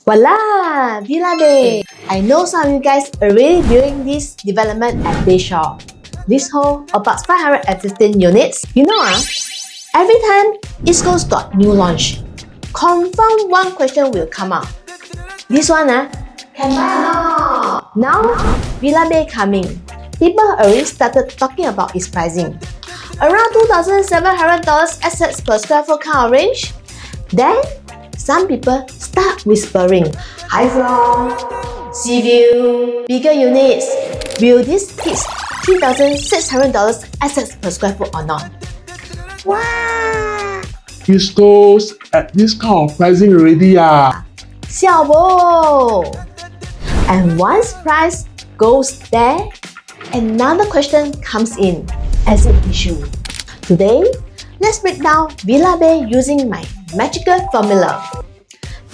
Voila! Vela Bay! I know some of you guys are already viewing this development at Bayshore. This whole about 515 units. You know, every time East Coast got new launch, confirm one question will come up. This one, can buy or not? Now, Vela Bay coming. People already started talking about its pricing. Around $2,700 assets per square foot kind of range. Then, some people start whispering, high floor, sea view, bigger units. Will this hit $3,600 assets per square foot or not? Wow! East Coast at this kind of pricing already. Xiao bo! And once price goes there, another question comes in as an issue. Today, let's break down Vela Bay using my magical formula,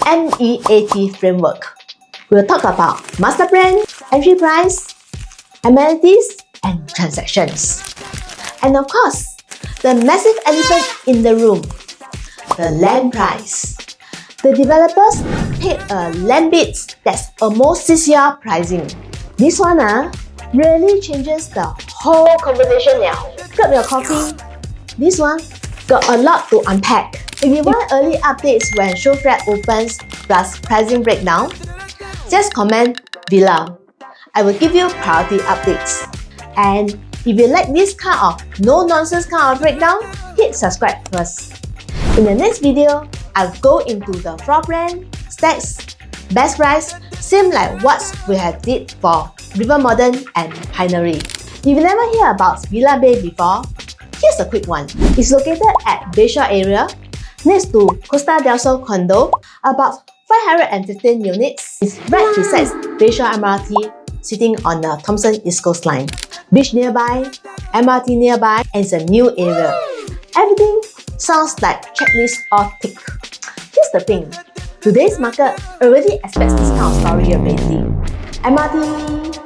MEAT framework. We'll talk about master plan, entry price, amenities, and transactions. And of course, the massive elephant in the room, the land price. The developers paid a land bid that's almost 6-year pricing. This one really changes the whole conversation now. Grab your coffee. This one got a lot to unpack. If you want early updates when show flat opens plus pricing breakdown, just comment below. I will give you priority updates. And if you like this kind of no-nonsense kind of breakdown, hit subscribe first. In the next video, I'll go into the floor plan, stacks, best price, same like what we have did for River Modern and Pinery. If you never hear about Vela Bay before, here's a quick one. It's located at Bayshore area, next to Costa del Sol condo, about 515 units. It's right beside Bayshore MRT, sitting on the Thompson East Coast line. Beach nearby, MRT nearby, and it's a new area. Everything sounds like checklist all tick. Here's the thing, today's market already expects this kind of story already. MRT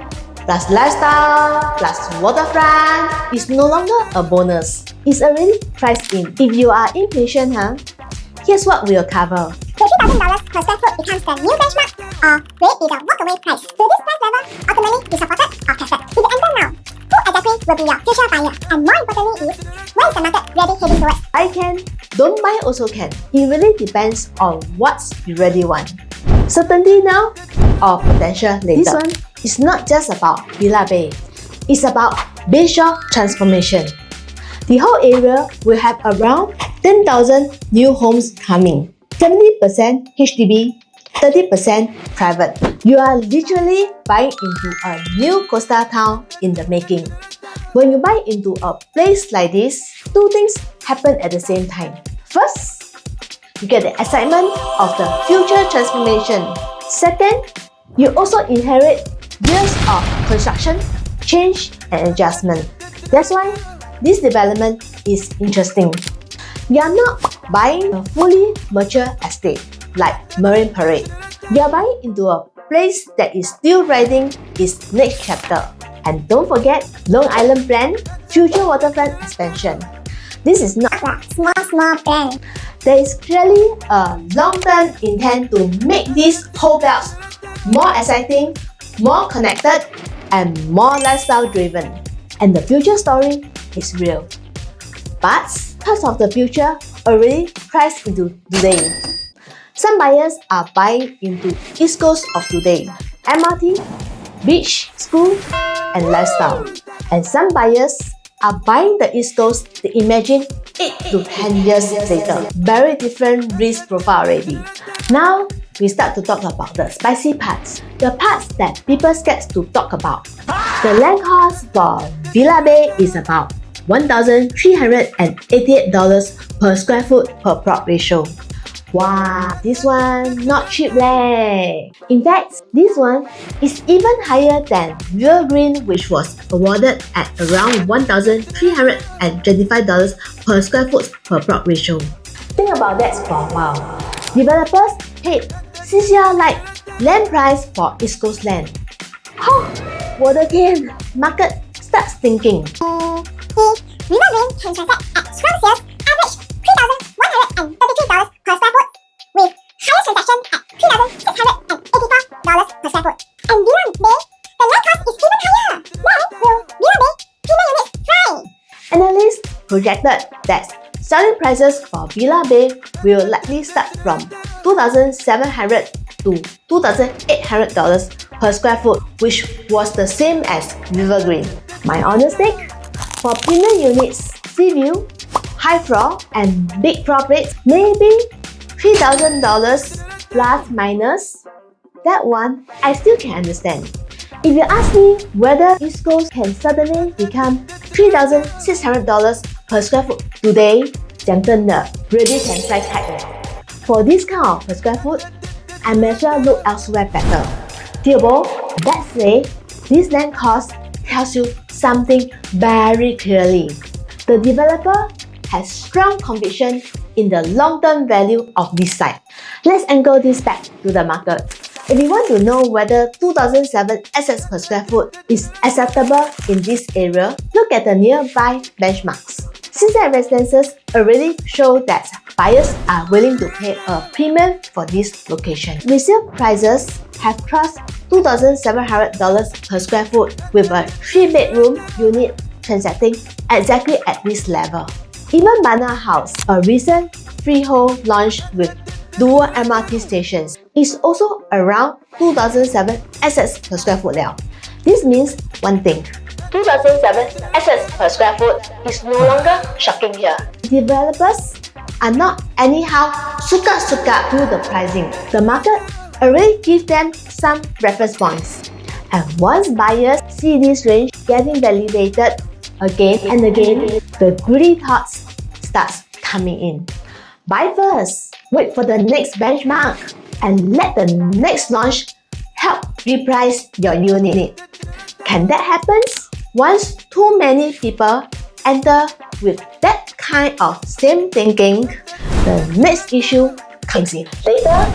plus lifestyle plus waterfront is no longer a bonus. It's already priced in. If you are impatient, here's what we'll cover. The $3,000 per square foot becomes the new benchmark, or will it be the walkaway price? Will this price level ultimately be supported or tested? If you enter now, who exactly will be your future buyer? And more importantly is, where is the market really heading towards? I can, don't buy also can. It really depends on what you really want. Certainty now or potential later. This one is not just about Vela Bay. It's about Bayshore transformation. The whole area will have around 10,000 new homes coming. 70% HDB, 30% private. You are literally buying into a new coastal town in the making. When you buy into a place like this, two things happen at the same time. First, you get the excitement of the future transformation. Second, you also inherit years of construction, change, and adjustment. That's why this development is interesting. You are not buying a fully mature estate like Marine Parade. You are buying into a place that is still writing its next chapter. And don't forget Long Island plan, future waterfront expansion. This is not A small plan. There is clearly a long-term intent to make these whole belts more exciting, more connected, and more lifestyle-driven. And the future story is real. But parts of the future already priced into today. Some buyers are buying into East Coast of today, MRT, beach, school, and lifestyle. And some buyers are buying the East Coast to imagine 8 to 10 years later. Very different risk profile already. Now, we start to talk about the spicy parts. The parts that people scared to talk about. The land cost for Vela Bay is about $1,388 per square foot per plot ratio. Wow, this one not cheap leh. In fact, this one is even higher than Real Green, which was awarded at around $1,325 per square foot per plot ratio. Think about that for a while. Developers paid 6-year like land price for East Coast land.我的天 Market starts thinking. River Bay can transact at strong sales, average $3,133 per square foot, with highest transaction at $3,600 projected that selling prices for Vela Bay will likely start from $2,700 to $2,800 per square foot, which was the same as Rivergreen. My honest take? For premium units, sea view, high floor, and big floor plates, maybe $3,000 plus minus. That one I still can understand. If you ask me whether East Coast can suddenly become $3,600 per square foot today, 讲真的 really can fly kite 了。For this kind of per square foot, I may as well look elsewhere better. 第二步 let's say this land cost tells you something very clearly. The developer has strong conviction in the long-term value of this site. Let's angle this back to the market. If you want to know whether 2007 assets per square foot is acceptable in this area, look at the nearby benchmarks. Seaside residences already show that buyers are willing to pay a premium for this location. Resale prices have crossed $2,700 per square foot with a 3-bedroom unit transacting exactly at this level. Even Bana House, a recent freehold launch with dual MRT stations, is also around 2007 assets per square foot now. This means one thing. 2007 assets per square foot is no longer shocking here. Developers are not anyhow suka-suka do the pricing. The market already gives them some reference points. And once buyers see this range getting validated again and again, the greedy thoughts starts coming in. Buy first, wait for the next benchmark, and let the next launch help reprice your unit. Can that happen? Once too many people enter with that kind of same thinking, the next issue comes in. Later,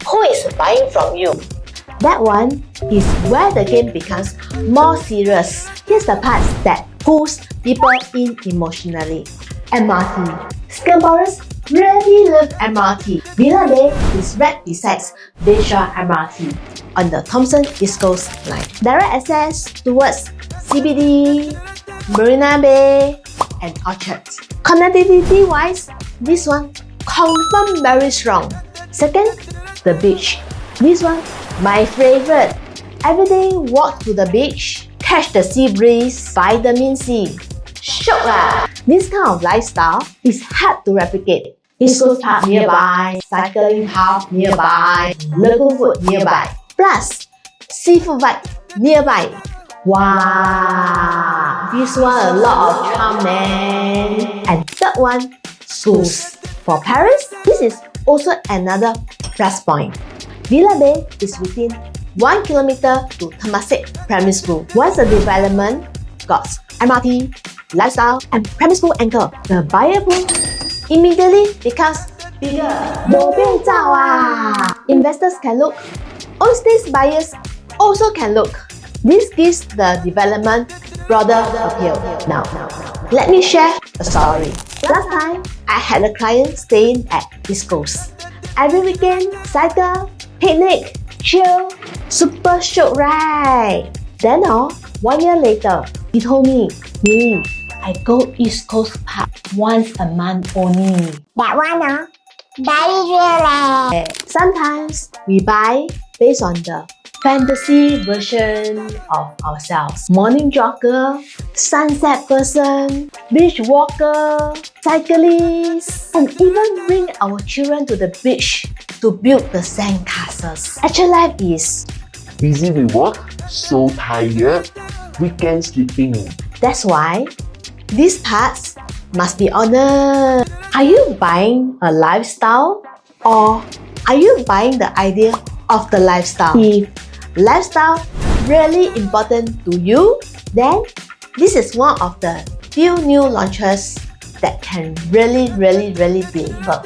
who is buying from you? That one is where the game becomes more serious. Here's the part that pulls people in emotionally. MRT. Singaporeans really love MRT. Vela Bay is right beside Bayshore MRT on the Thomson East Coast line. Direct access towards CBD, Marina Bay, and Orchard. Connectivity-wise, this one confirm very strong. Second, the beach. This one, my favorite. Everyday walk to the beach, catch the sea breeze, vitamin C. Shiok lah! This kind of lifestyle is hard to replicate. East Coast Park nearby, cycling path nearby, local food nearby, plus seafood vibe nearby. Wow! This one a lot of charm, man. And third one, schools. For parents, this is also another plus point. Vela Bay is within 1 kilometer to Temasek Primary School. Once the development got MRT, lifestyle, and primary school anchor, the buyer pool immediately becomes bigger. 有变造啊! Investors can look. Overseas buyers also can look. This gives the development broader appeal. Now, let me share a story. Last time, I had a client staying at East Coast. Every weekend, cycle, picnic, chill, super shiok, right? Then 1 year later, he told me, Millie, I go East Coast Park once a month only. That one, very real. Sometimes we buy based on the fantasy version of ourselves. Morning jogger, sunset person, beach walker, cyclist, and even bring our children to the beach to build the sand castles. Actual life is Busy with work, so tired, weekend sleeping. That's why these parts must be honored. Are you buying a lifestyle or are you buying the idea of the lifestyle? If lifestyle really important to you, then this is one of the few new launches that can really deliver.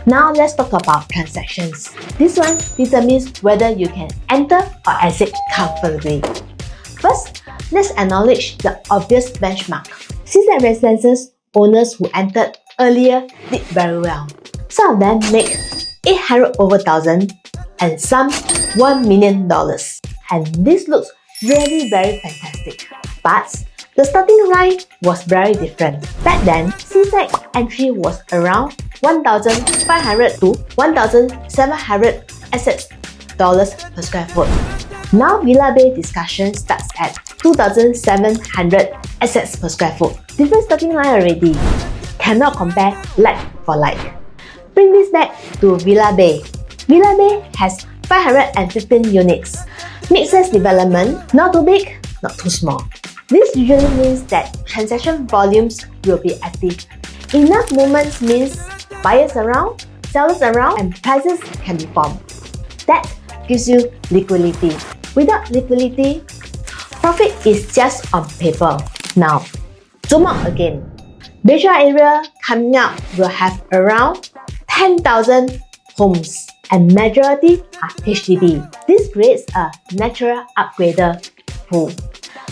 Now let's talk about transactions. This one determines whether you can enter or exit comfortably. First, let's acknowledge the obvious benchmark. Seaside residences owners who entered earlier did very well. Some of them make 800 over 1,000 and some $1 million. And this looks really very fantastic. But The starting line was very different. Back then, seaside entry was around 1,500 to 1,700 assets dollars per square foot. Now Vela Bay discussion starts at 2,700 assets per square foot. Different starting line already. Cannot compare like for like. Bring this back to Vela Bay. Vela Bay has 515 units. Mid-size development, not too big, not too small. This usually means that transaction volumes will be active. Enough movements means buyers around, sellers around, and prices can be formed. That gives you liquidity. Without liquidity, profit is just on paper. Now, zoom out again. Bayshore area coming up will have around 10,000 homes and majority are HDB. This creates a natural upgrader pool.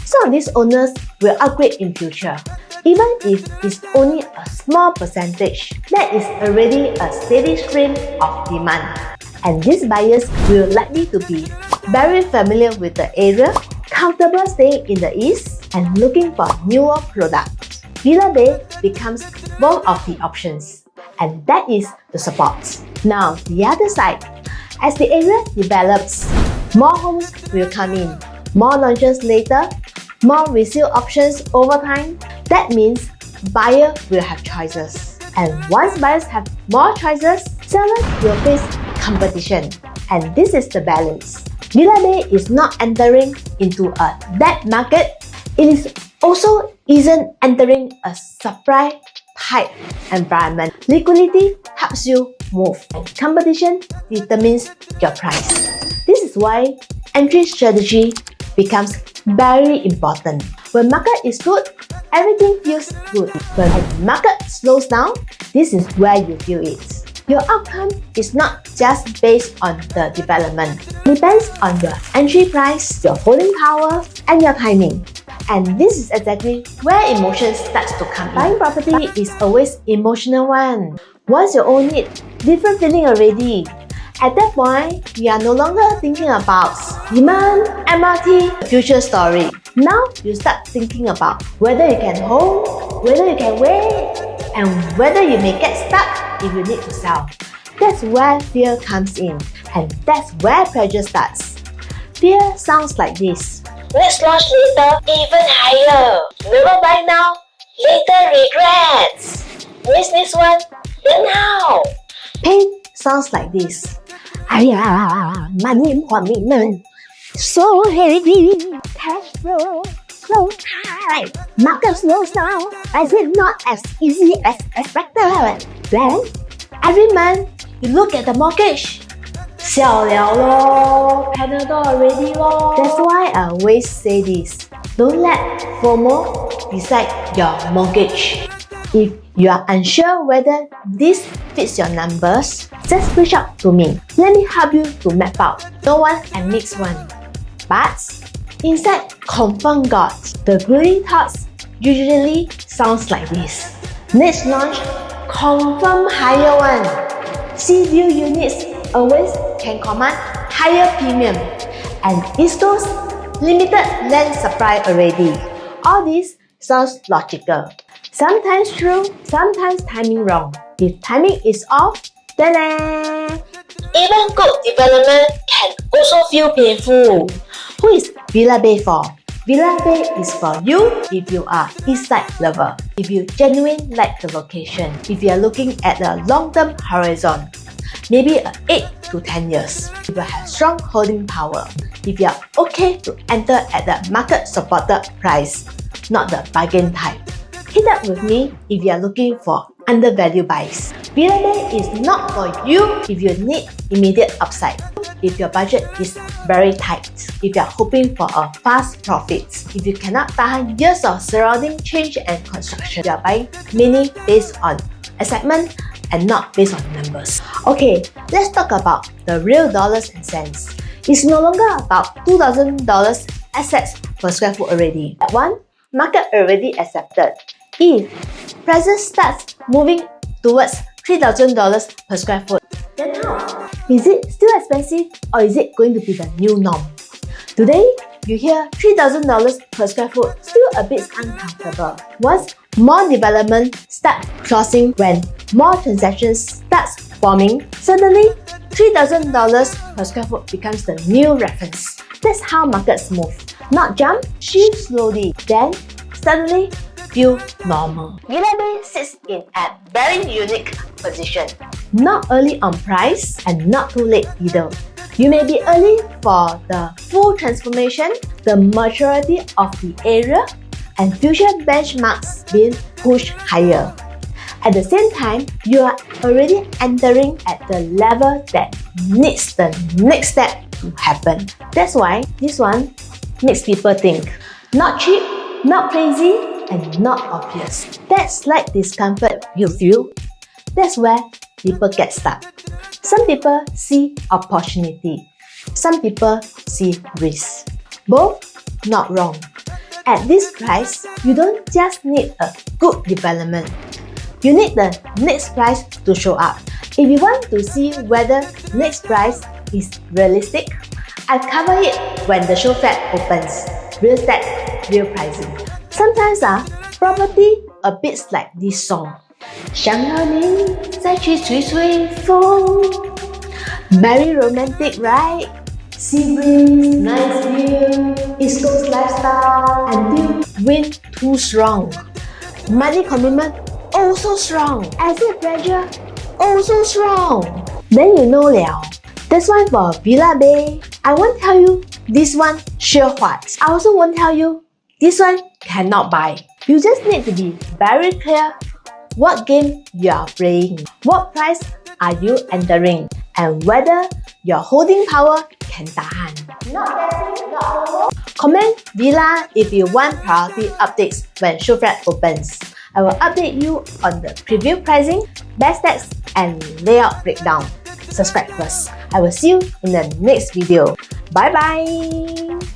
Some of these owners will upgrade in future. Even if it's only a small percentage, that is already a steady stream of demand. And these buyers will likely to be very familiar with the area, comfortable staying in the east, and looking for newer products. Vela Bay becomes one of the options, and that is the support. Now, the other side, as the area develops, more homes will come in, more launches later, more resale options over time. That means buyers will have choices. And once buyers have more choices, sellers will face competition. And this is the balance. Vela Bay is not entering into a dead market. It is also isn't entering a supply tight environment. Liquidity helps you move. Competition determines your price. This is why entry strategy becomes very important. When market is good, everything feels good. When the market slows down, this is where you feel it. Your outcome is not just based on the development. It depends on your entry price, your holding power, and your timing. And this is exactly where emotion starts to come in. Buying property is always emotional one. Once you own it, different feeling already. At that point, you are no longer thinking about demand, MRT, future story. Now, you start thinking about whether you can hold, whether you can wait, and whether you may get stuck if you need to sell. That's where fear comes in, and that's where pressure starts. Fear sounds like this. Let's launch later, even higher. Never buy now, later regrets. Miss this one, then how? Pain sounds like this. Money commitment so heavy, cash flow so high. Market slows down, is it not as easy as expected? Then every month you look at the mortgage. 笑了咯, Panadol already咯. That's why I always say this. Don't let FOMO decide your mortgage. If you are unsure whether this fits your numbers, just reach out to me. Let me help you to map out. No one and mix one. But inside confirm God, the greedy thoughts usually sounds like this. Next launch, confirm higher one. Sea view units always can command higher premium. And East Coast limited land supply already. All this sounds logical. Sometimes true, sometimes timing wrong. If timing is off, ta-da! Even good development can also feel painful. Who is Vela Bay for? Vela Bay is for you if you are east side lover. If you genuinely like the location. If you are looking at a long-term horizon. Maybe 8 to 10 years. If you have strong holding power. If you are okay to enter at the market supported price, not the bargain type. Hit up with me if you are looking for undervalued buys. Vela Bay is not for you if you need immediate upside. If your budget is very tight. If you are hoping for a fast profit. If you cannot tahan years of surrounding change and construction. You are buying mainly based on excitement and not based on numbers. Okay, let's talk about the real dollars and cents. It's no longer about $2,000 assets per square foot already. That one, market already accepted. If prices starts moving towards $3,000 per square foot, then how? Is it still expensive or is it going to be the new norm? Today, you hear $3,000 per square foot, still a bit uncomfortable. Once more development start crossing, when more transactions starts forming, suddenly $3,000 per square foot becomes the new reference. That's how markets move. Not jump, shift slowly, then suddenly feel normal. Vela Bay sits in a very unique position. Not early on price and not too late either. You may be early for the full transformation, the maturity of the area, and future benchmarks being pushed higher. At the same time, you are already entering at the level that needs the next step to happen. That's why this one makes people think. Not cheap, not crazy, and not obvious. That slight discomfort you feel, that's where people get stuck. Some people see opportunity. Some people see risk. Both not wrong. At this price, you don't just need a good development. You need the next price to show up. If you want to see whether next price is realistic, I cover it when the show fair opens. Real estate, real pricing. Sometimes property a bit like this song. 想要你再去吹吹风 Very romantic, right? Sea breeze, nice view, East Coast lifestyle, until wind too strong. Money commitment also strong. Asset pressure also strong. Then you know liao. That's why for Vela Bay, I won't tell you this one sure what. I also won't tell you this one cannot buy. You just need to be very clear what game you are playing, what price are you entering, and whether your holding power can tahan. Not guessing, not FOMO. Comment Vela if you want priority updates when show flat opens. I will update you on the preview pricing, best stats, and layout breakdown. Subscribe first. I will see you in the next video. Bye bye!